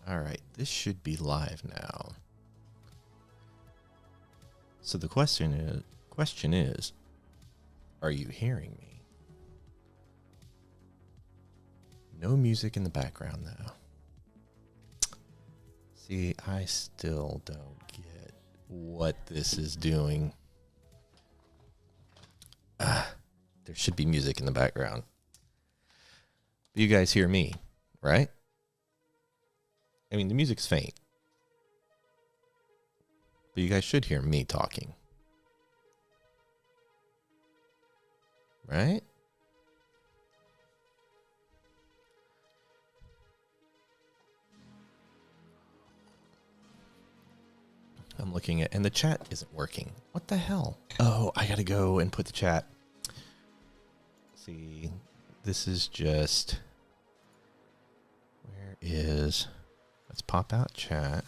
All right, this should be live now. So the question is, are you hearing me? No music in the background though. See, I still don't get what this is doing. There should be music in the background. But you guys hear me, right? I mean, the music's faint. But you guys should hear me talking. Right? I'm looking at, and the chat isn't working. What the hell? Oh, I gotta go and put the chat. See, this is just, where is, let's pop out chat.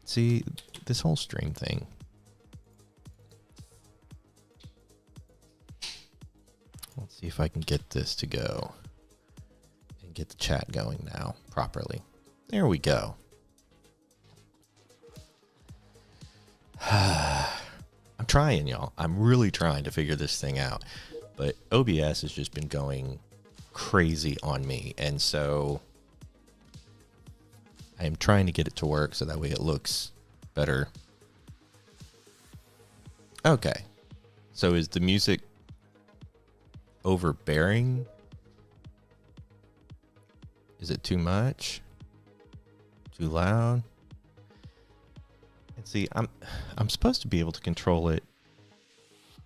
See, this whole stream thing. Let's see if I can get this to go and get the chat going now properly. There we go. I'm trying, y'all. I'm really trying to figure this thing out. But OBS has just been going crazy on me. And so I am trying to get it to work so that way it looks better. Okay. So is the music overbearing? Is it too much? Too loud? And see, I'm supposed to be able to control it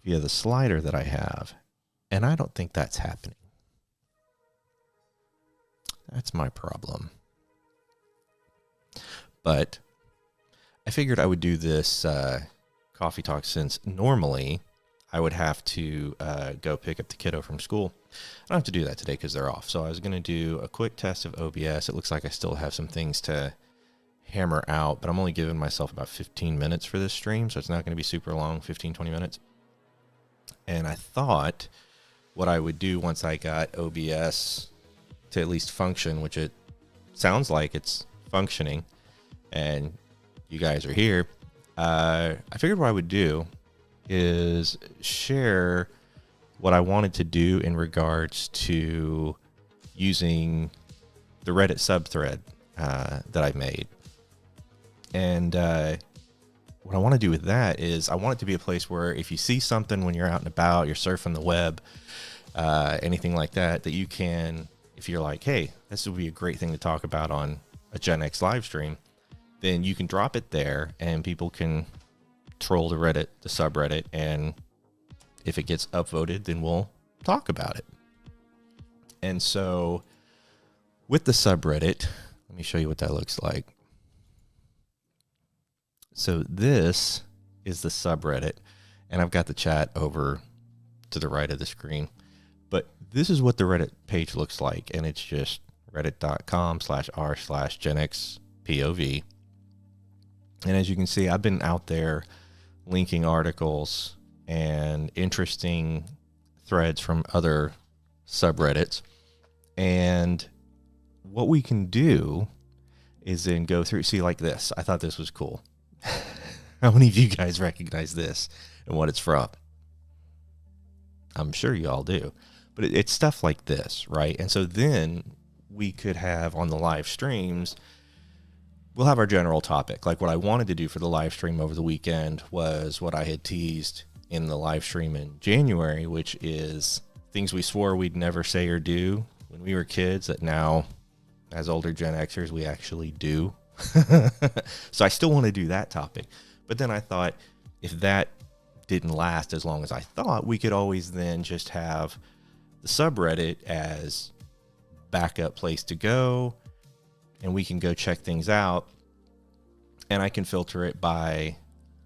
via the slider that I have. And I don't think that's happening. That's my problem. But I figured I would do this coffee talk since normally I would have to go pick up the kiddo from school. I don't have to do that today because they're off. So I was going to do a quick test of OBS. It looks like I still have some things to hammer out, but I'm only giving myself about 15 minutes for this stream. So it's not going to be super long, 15, 20 minutes. And I thought what I would do once I got OBS to at least function, which it sounds like it's functioning, and you guys are here, I figured what I would do is share what I wanted to do in regards to using the Reddit subthread that I made. And what I want to do with that is I want it to be a place where if you see something when you're out and about, you're surfing the web, anything like that, that you can, if you're like, hey, this would be a great thing to talk about on a Gen X live stream, then you can drop it there and people can troll the Reddit, the subreddit, and if it gets upvoted, then we'll talk about it. And so with the subreddit, let me show you what that looks like. So this is the subreddit, and I've got the chat over to the right of the screen. But this is what the Reddit page looks like, and it's just reddit.com/r/GenXPOV. And as you can see, I've been out there linking articles and interesting threads from other subreddits. And what we can do is then go through, see, like this. I thought this was cool. How many of you guys recognize this and what it's from? I'm sure you all do. But it's stuff like this, right? And so then we could have on the live streams, we'll have our general topic. Like what I wanted to do for the live stream over the weekend was what I had teased in the live stream in January, which is things we swore we'd never say or do when we were kids that now, as older Gen Xers, we actually do. So I still want to do that topic. But then I thought if that didn't last as long as I thought, we could always then just have the subreddit as backup place to go, and we can go check things out, and I can filter it by,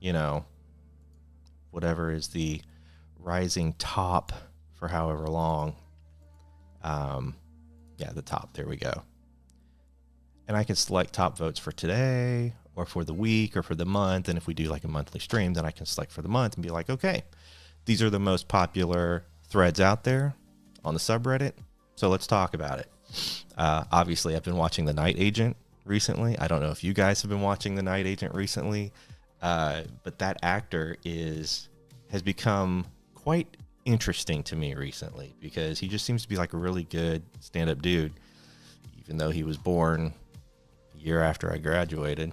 you know, whatever is the rising top for however long. Yeah, the top, there we go. And I can select top votes for today or for the week or for the month. And if we do like a monthly stream, then I can select for the month and be like, okay, these are the most popular threads out there on the subreddit. So let's talk about it. Obviously, I've been watching The Night Agent recently. I don't know if you guys have been watching The Night Agent recently, but that actor has become quite interesting to me recently because he just seems to be like a really good stand-up dude, even though he was born a year after I graduated.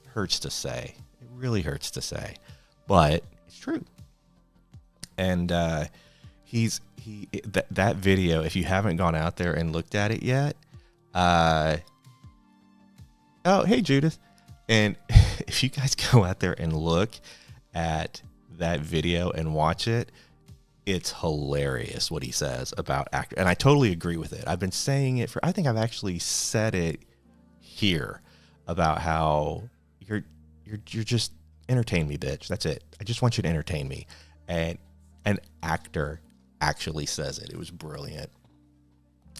Hurts to say. It really hurts to say, but it's true. And that video, if you haven't gone out there and looked at it yet, oh, hey Judith. And if you guys go out there and look at that video and watch it, it's hilarious what he says about actor. And I totally agree with it. I've been saying it I think I've actually said it here about how you're just entertain me, bitch. That's it. I just want you to entertain me. And an actor actually says it. It was brilliant.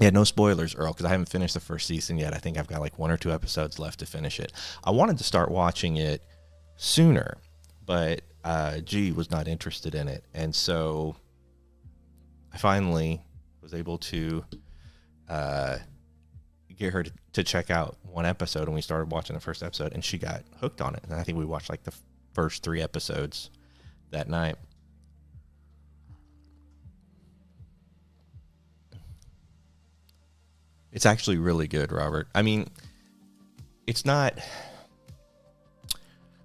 Yeah, no spoilers, Earl, because I haven't finished the first season yet. I think I've got like 1 or 2 episodes left to finish it. I wanted to start watching it sooner, but G was not interested in it. And so I finally was able to get her to check out 1 episode, and we started watching the first episode, and she got hooked on it. And I think we watched like the first 3 episodes that night. It's actually really good, Robert. I mean, it's not.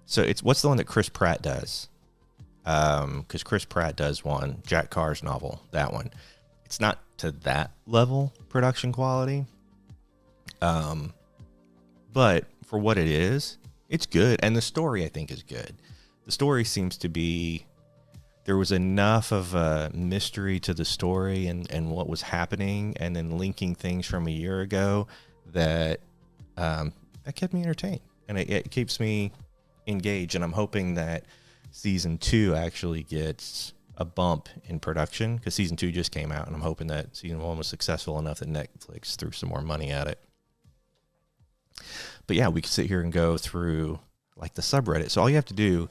So what's the one that Chris Pratt does? Because Chris Pratt does one, Jack Carr's novel, that one. It's not to that level production quality. But for what it is, it's good. And the story, I think, is good. The story seems to be, there was enough of a mystery to the story and what was happening, and then linking things from a year ago that kept me entertained, and it keeps me engaged. And I'm hoping that season 2 actually gets a bump in production, because season 2 just came out, and I'm hoping that season 1 was successful enough that Netflix threw some more money at it. But yeah, we could sit here and go through like the subreddit. So all you have to do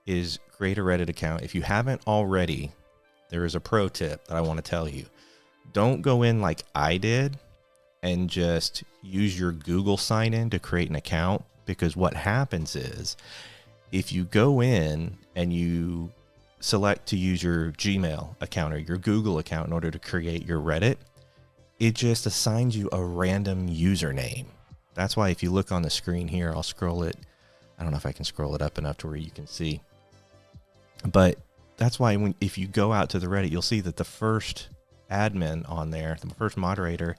is create a Reddit account. If you haven't already, there is a pro tip that I want to tell you. Don't go in like I did and just use your Google sign in to create an account, because what happens is if you go in and you select to use your Gmail account or your Google account in order to create your Reddit, it just assigns you a random username. That's why if you look on the screen here, I'll scroll it. I don't know if I can scroll it up enough to where you can see. But that's why if you go out to the Reddit, you'll see that the first admin on there, the first moderator,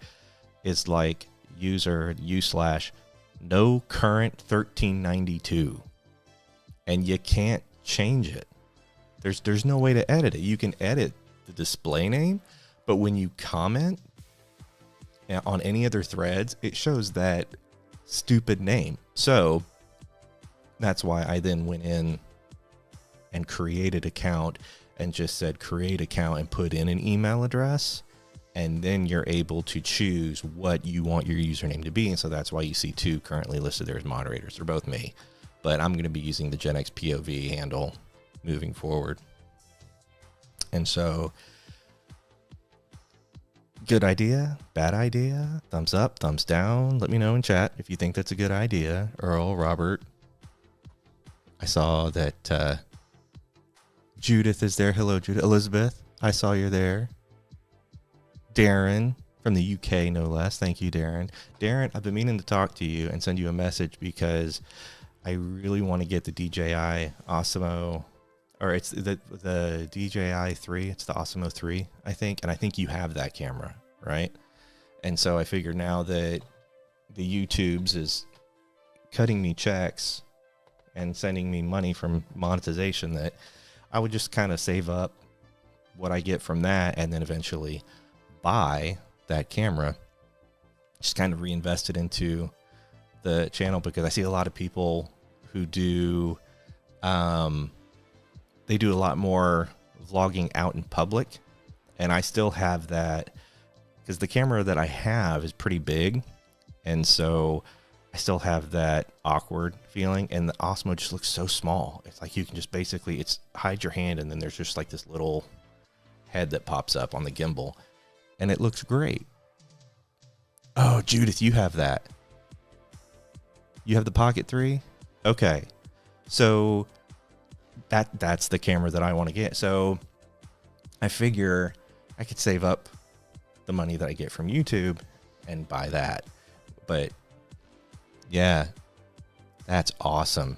is like user u/no current 1392. And you can't change it. There's no way to edit it. You can edit the display name, but when you comment on any other threads, it shows that stupid name. So that's why I then went in and created account and just said create account and put in an email address, and then you're able to choose what you want your username to be. And so that's why you see 2 currently listed there as moderators. They're both me, but I'm going to be using the Gen X POV handle moving forward. And so, good idea, bad idea, thumbs up, thumbs down. Let me know in chat if you think that's a good idea. Earl, Robert. I saw that Judith is there. Hello, Judith. Elizabeth, I saw you're there. Darren from the UK, no less. Thank you, Darren. Darren, I've been meaning to talk to you and send you a message because I really want to get the DJI Osmo, or it's the DJI 3. It's the Osmo 3, I think. And I think you have that camera, right? And so I figured now that the YouTubes is cutting me checks and sending me money from monetization, that I would just kind of save up what I get from that and then eventually buy that camera, just kind of reinvest it into the channel, because I see a lot of people who do, they do a lot more vlogging out in public, and I still have that because the camera that I have is pretty big, and so I still have that awkward feeling, and the Osmo just looks so small. It's like you can just basically, it's hide your hand, and then there's just like this little head that pops up on the gimbal, and it looks great. Oh, Judith, you have that. You have the Pocket 3? Okay. So that's the camera that I want to get. So I figure I could save up the money that I get from YouTube and buy that. But yeah, that's awesome.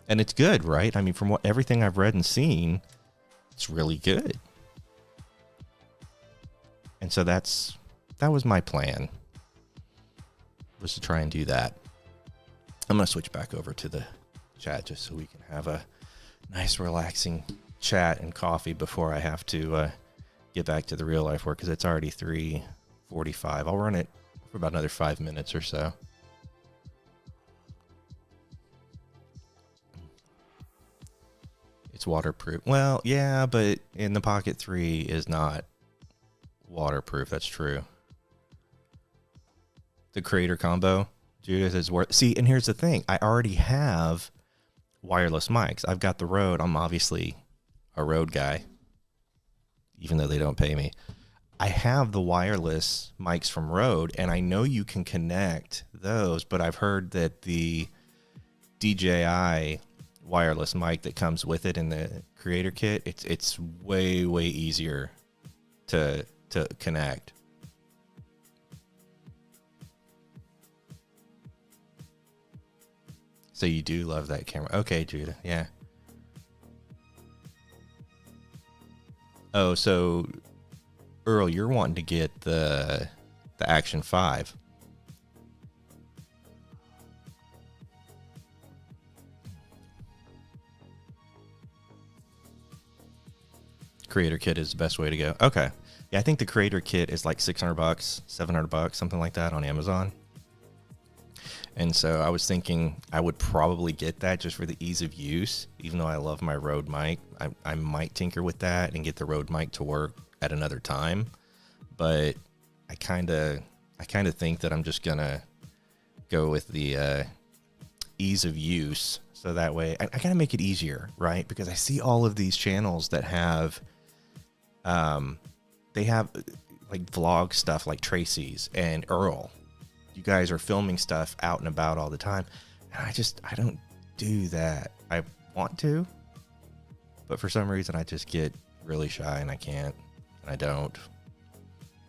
And it's good, right? I mean, from everything I've read and seen, it's really good. And so that was my plan, was to try and do that. I'm going to switch back over to the chat just so we can have a nice, relaxing chat and coffee before I have to get back to the real life work, because it's already 3:45. I'll run it for about another 5 minutes or so. It's waterproof. Well, yeah, but in the Pocket 3 is not waterproof. That's true. The Creator Combo, Judith, is worth. See, and here's the thing. I already have wireless mics. I've got the Rode. I'm obviously a Rode guy, even though they don't pay me. I have the wireless mics from Rode, and I know you can connect those, but I've heard that the DJI wireless mic that comes with it in the Creator Kit, it's way easier to connect. So you do love that camera. Okay, Judah. Yeah. Oh, so Earl, you're wanting to get the Action 5. Creator Kit is the best way to go. Okay. Yeah, I think the Creator Kit is like $600, $700, something like that on Amazon. And so I was thinking I would probably get that just for the ease of use, even though I love my Rode mic. I might tinker with that and get the Rode mic to work at another time. But I kind of think that I'm just going to go with the ease of use. So that way I got to make it easier, right? Because I see all of these channels that have, they have like vlog stuff like Tracy's and Earl. You guys are filming stuff out and about all the time. And I don't do that. I want to, but for some reason I just get really shy and I can't, and I don't.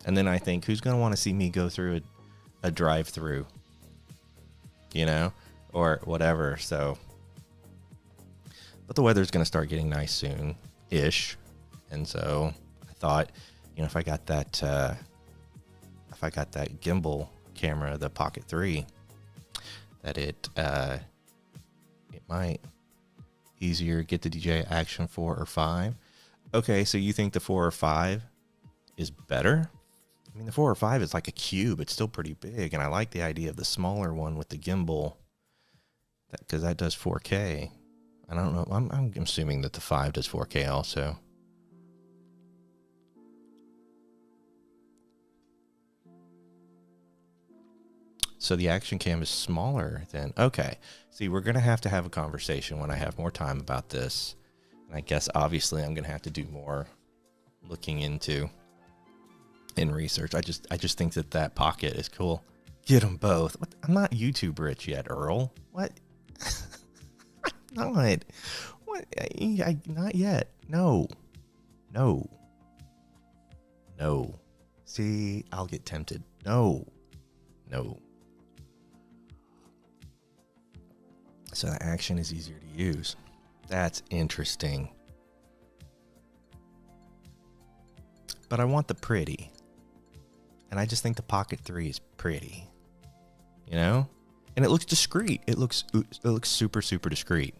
And then I think, who's going to want to see me go through a drive-through, you know, or whatever. So, but the weather's going to start getting nice soon-ish. And so I thought, you know, if I got that gimbal camera, the Pocket 3, that it might easier get the DJI Action 4 or 5. Okay, so you think the 4 or 5 is better? I mean, the 4 or 5 is like a cube. It's still pretty big, and I like the idea of the smaller one with the gimbal, because that does 4K. I don't know. I'm assuming that the 5 does 4K also. So the Action Cam is smaller than... Okay. See, we're going to have a conversation when I have more time about this. And I guess, obviously, I'm going to have to do more looking into in research. I just think that Pocket is cool. Get them both. What? I'm not YouTube rich yet, Earl. What? I'm not. What? Not yet. No. See, I'll get tempted. No. So the Action is easier to use. That's interesting. But I want the pretty. And I just think the Pocket 3 is pretty. You know? And it looks discreet. It looks super, super discreet.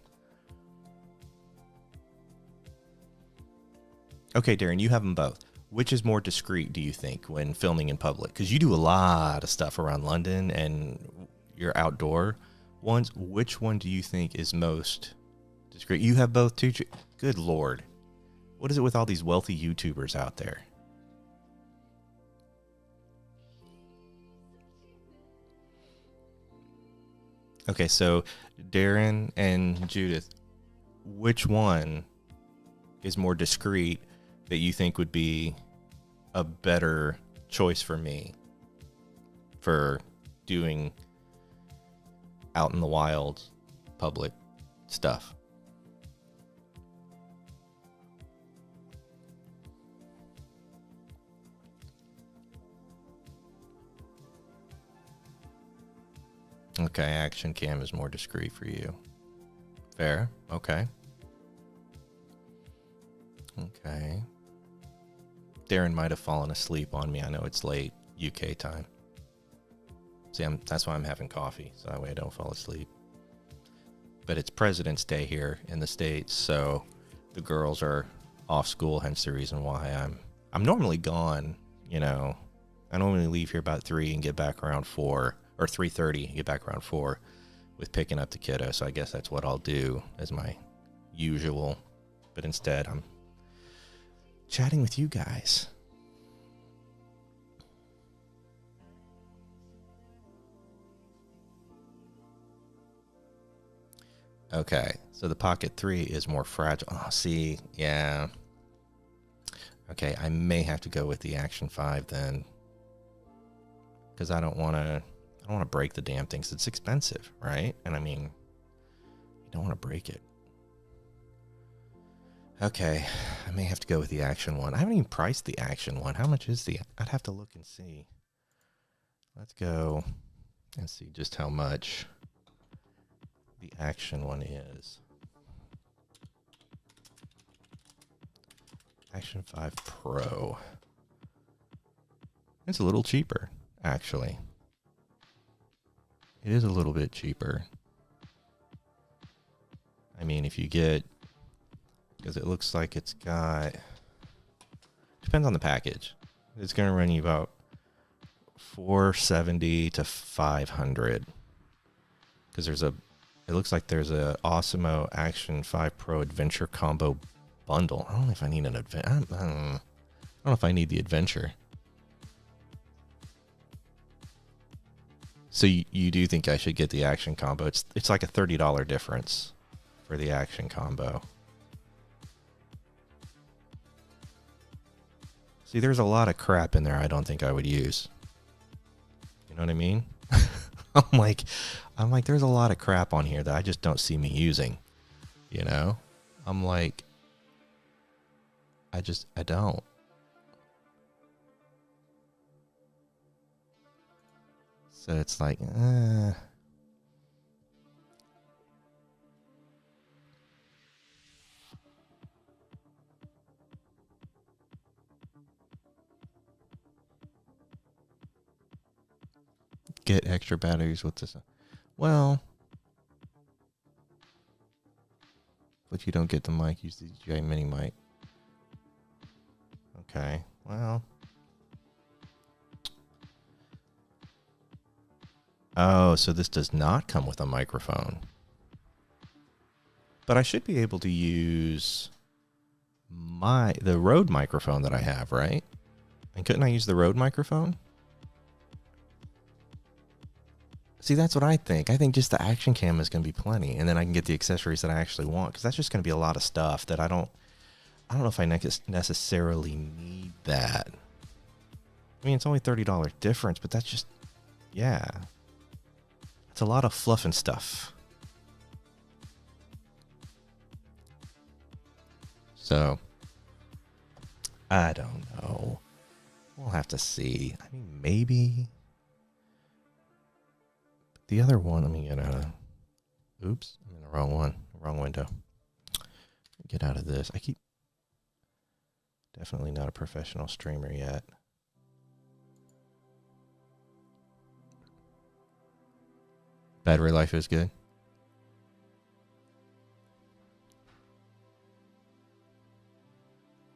Okay, Darren, you have them both. Which is more discreet, do you think, when filming in public? Because you do a lot of stuff around London and you're outdoor ones. Which one do you think is most discreet? You have both too. Good Lord. What is it with all these wealthy YouTubers out there? Okay, so Darren and Judith, which one is more discreet that you think would be a better choice for me for doing out in the wild public stuff. Okay, action cam is more discreet for you. Fair. Okay. Okay. Darren might have fallen asleep on me. I know it's late UK time. See, that's why I'm having coffee, so that way I don't fall asleep. But it's President's Day here in the States, so the girls are off school, hence the reason why I'm normally gone, you know. I normally leave here about 3 and get back around 4, or 3:30 and get back around 4 with picking up the kiddo, so I guess that's what I'll do as my usual. But instead, I'm chatting with you guys. Okay, so the Pocket 3 is more fragile. Oh, see, yeah. Okay, I may have to go with the Action 5 then, because I don't want to break the damn thing, 'cause it's expensive, right? And I mean, you don't want to break it. Okay, I may have to go with the Action one. I haven't even priced the Action one. How much is I'd have to look and see. Let's go and see just how much the Action one is. Action 5 Pro. It's a little cheaper, actually. It is a little bit cheaper. I mean, if you get, because it looks like it's got, depends on the package. It's going to run you about $470 to $500. Because it looks like there's a Osmo Action 5 Pro Adventure Combo Bundle. I don't know if I need an adventure. I don't know if I need the adventure. So you do think I should get the Action Combo? It's like a $30 difference for the Action Combo. See, there's a lot of crap in there I don't think I would use. You know what I mean? I'm like, there's a lot of crap on here that I just don't see me using. You know? I'm like, I don't. So it's like, get extra batteries with this. Well, but you don't get the mic. Use the DJI Mini mic. Okay, well. Oh, so this does not come with a microphone. But I should be able to use the Rode microphone that I have, right? And couldn't I use the Rode microphone? See, that's what I think. I think just the Action Cam is going to be plenty, and then I can get the accessories that I actually want, because that's just going to be a lot of stuff that I don't know if I necessarily need that. I mean, it's only $30 difference, but that's just, yeah. It's a lot of fluff and stuff. So, I don't know. We'll have to see. I mean, maybe. The other one, let me get out of. Oops, I'm in the wrong one. Wrong window. Get out of this. I keep. Definitely not a professional streamer yet. Battery life is good.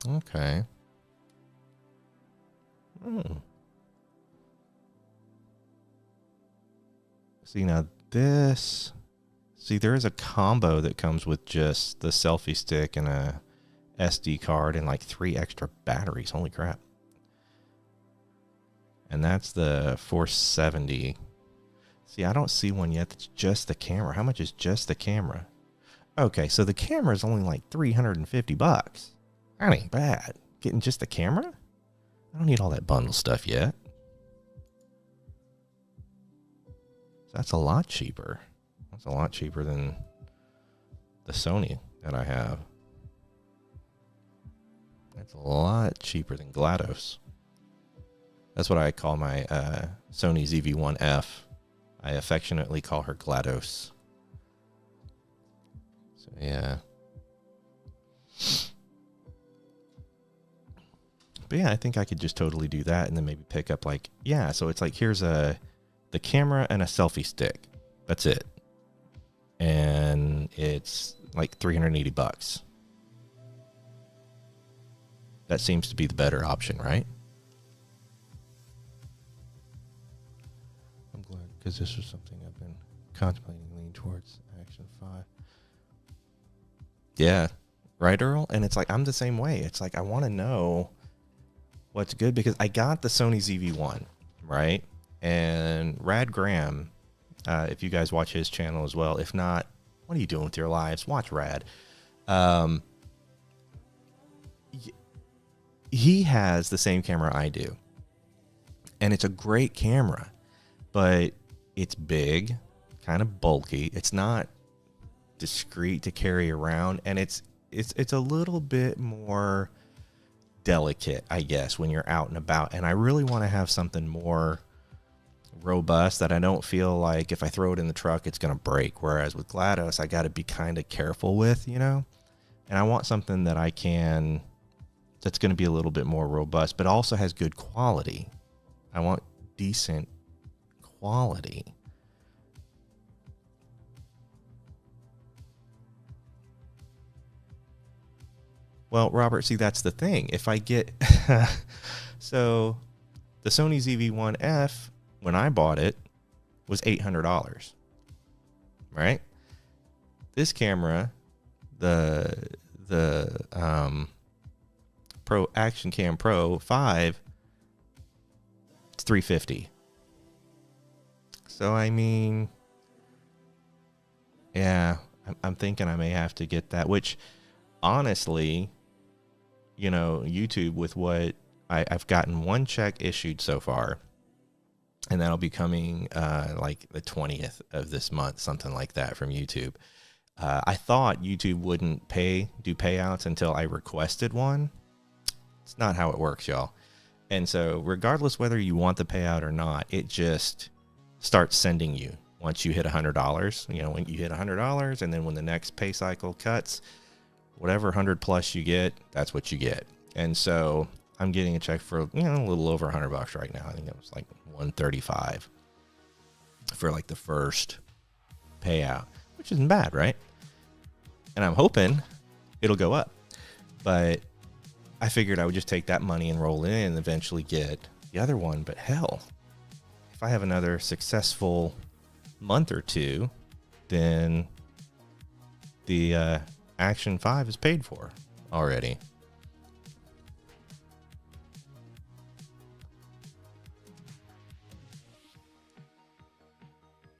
Okay. See, now this... See, there is a combo that comes with just the selfie stick and a SD card and like 3 extra batteries. Holy crap. And that's the 470. See, I don't see one yet that's just the camera. How much is just the camera? Okay, so the camera is only like $350. That ain't bad. Getting just the camera? I don't need all that bundle stuff yet. That's a lot cheaper. That's a lot cheaper than the Sony that I have. That's a lot cheaper than GLaDOS. That's what I call my Sony ZV-1F. I affectionately call her GLaDOS. So yeah. But yeah, I think I could just totally do that and then maybe pick up like, yeah, so it's like here's the camera and a selfie stick. That's it. And it's like $380. That seems to be the better option, right? I'm glad because this was something I've been contemplating leaning towards Action 5. Yeah, right, Earl? And it's like I'm the same way. It's like I want to know what's good because I got the Sony ZV-1, right? And Rad Graham, if you guys watch his channel as well, if not, what are you doing with your lives? Watch Rad. He has the same camera I do. And it's a great camera, but it's big, kind of bulky. It's not discreet to carry around, and it's a little bit more delicate, I guess, when you're out and about. And I really want to have something more robust that I don't feel like if I throw it in the truck it's gonna break, whereas with GLaDOS I got to be kind of careful with, you know. And I want something that I can that's going to be a little bit more robust but also has good quality. I want decent quality. Well, Robert, see, that's the thing. If I get so the Sony ZV-1F when I bought it was $800, right? This camera, the Pro Action Cam Pro 5, it's $350. So I mean, yeah, I'm thinking I may have to get that. Which, honestly, you know, YouTube with what I've gotten one check issued so far. And that'll be coming like the 20th of this month, something like that from YouTube. I thought YouTube wouldn't do payouts until I requested one. It's not how it works, y'all. And so regardless whether you want the payout or not, it just starts sending you once you hit $100. You know, when you hit $100, and then when the next pay cycle cuts, whatever 100 plus you get, that's what you get. And so I'm getting a check for, you know, a little over $100 right now. I think it was like $135 for like the first payout, which isn't bad, right? And I'm hoping it'll go up, but I figured I would just take that money and roll it in and eventually get the other one. But hell, if I have another successful month or two, then the Action 5 is paid for already.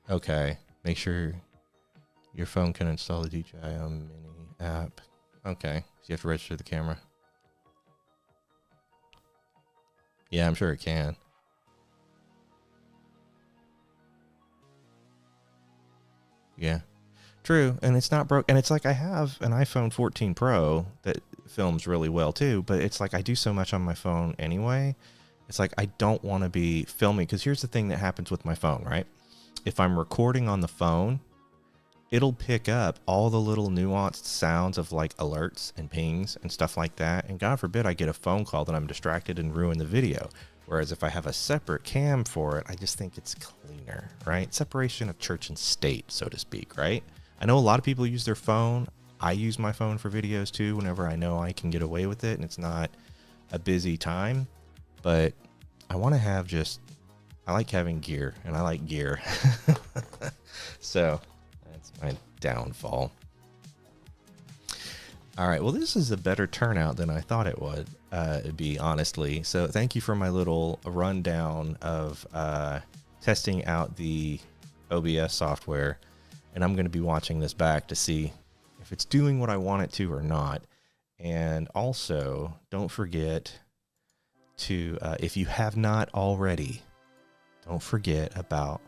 Okay, make sure your phone can install the DJI Mini app. Okay, so you have to register the camera. Yeah, I'm sure it can. Yeah, true. And it's not broke. And it's like I have an iPhone 14 Pro that films really well too, but it's like I do so much on my phone anyway. It's like I don't want to be filming, because here's the thing that happens with my phone, right? If I'm recording on the phone, it'll pick up all the little nuanced sounds of like alerts and pings and stuff like that. And God forbid I get a phone call that I'm distracted and ruin the video. Whereas if I have a separate cam for it, I just think it's cleaner, right? Separation of church and state, so to speak, right? I know a lot of people use their phone. I use my phone for videos too, whenever I know I can get away with it and it's not a busy time. But I want to have I like having gear, and I like gear. So that's my downfall. All right, well, this is a better turnout than I thought it would be, honestly. So thank you for my little rundown of testing out the OBS software. And I'm going to be watching this back to see if it's doing what I want it to or not. And also, don't forget to, if you have not already, don't forget about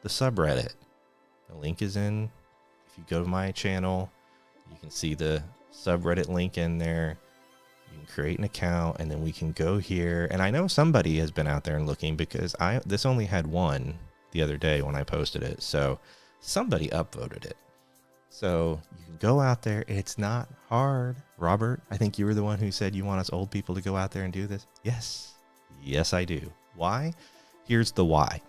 the subreddit. The link is in. If you go to my channel, you can see the subreddit link in there. You can create an account, and then we can go here. And I know somebody has been out there and looking, because this only had one the other day when I posted it. So somebody upvoted it. So you can go out there. It's not hard. Robert, I think you were the one who said you want us old people to go out there and do this. Yes. Yes, I do. Why? Here's the why.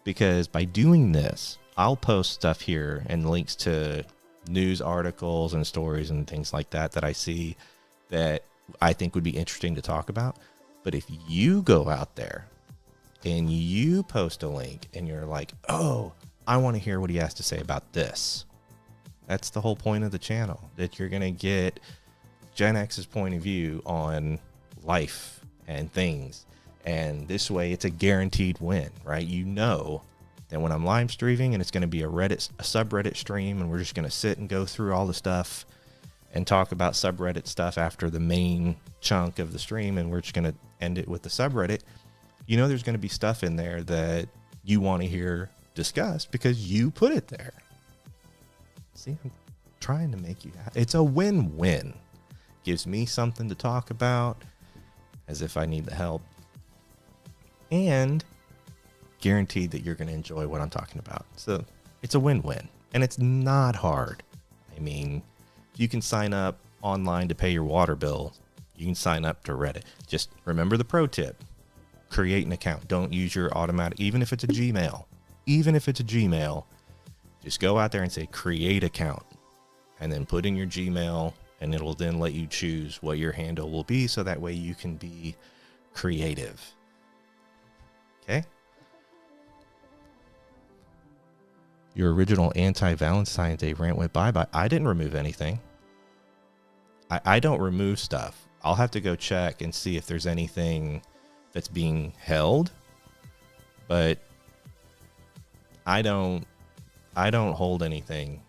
Because by doing this, I'll post stuff here and links to news articles and stories and things like that that I see that I think would be interesting to talk about. But if you go out there and you post a link and you're like, oh, I want to hear what he has to say about this. That's the whole point of the channel, that you're going to get Gen X's point of view on life and things. And this way it's a guaranteed win, right? You know that when I'm live streaming and it's going to be a subreddit stream, and we're just going to sit and go through all the stuff and talk about subreddit stuff after the main chunk of the stream, and we're just going to end it with the subreddit. You know there's going to be stuff in there that you want to hear discussed because you put it there. See, I'm trying to make you happy. It's a win-win. Gives me something to talk about, as if I need the help, and guaranteed that you're going to enjoy what I'm talking about. So it's a win-win, and it's not hard. I mean, you can sign up online to pay your water bill. You can sign up to Reddit. Just remember the pro tip. Create an account. Don't use your automatic, even if it's a Gmail. Even if it's a Gmail, just go out there and say create account, and then put in your Gmail, and it'll then let you choose what your handle will be, so that way you can be creative. Okay? Your original anti-Valentine's Day rant went bye-bye. I didn't remove anything. I don't remove stuff. I'll have to go check and see if there's anything that's being held, but I don't hold anything.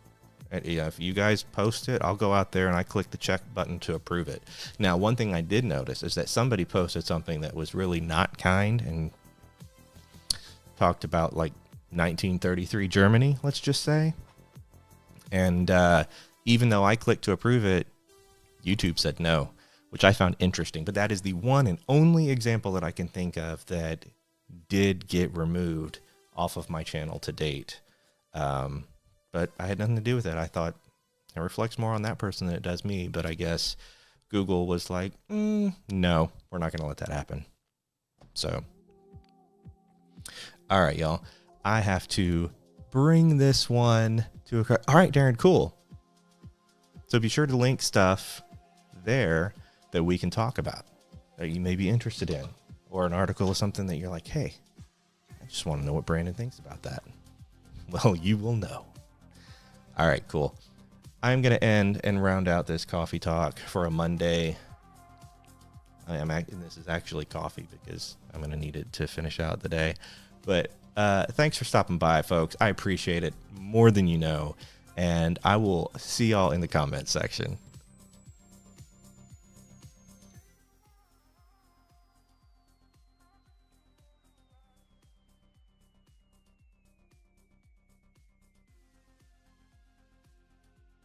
If you guys post it, I'll go out there and I click the check button to approve it. Now, one thing I did notice is that somebody posted something that was really not kind and talked about like 1933 Germany, let's just say. And even though I clicked to approve it, YouTube said no, which I found interesting. But that is the one and only example that I can think of that did get removed off of my channel to date. But I had nothing to do with it. I thought it reflects more on that person than it does me. But I guess Google was like, no, we're not going to let that happen. So, all right, y'all. I have to bring this one to a... All right, Darren, cool. So be sure to link stuff there that we can talk about, that you may be interested in, or an article or something that you're like, hey, I just want to know what Brandon thinks about that. Well, you will know. All right, cool. I'm going to end and round out this coffee talk for a Monday. This is actually coffee because I'm going to need it to finish out the day. But thanks for stopping by, folks. I appreciate it more than you know. And I will see y'all in the comments section.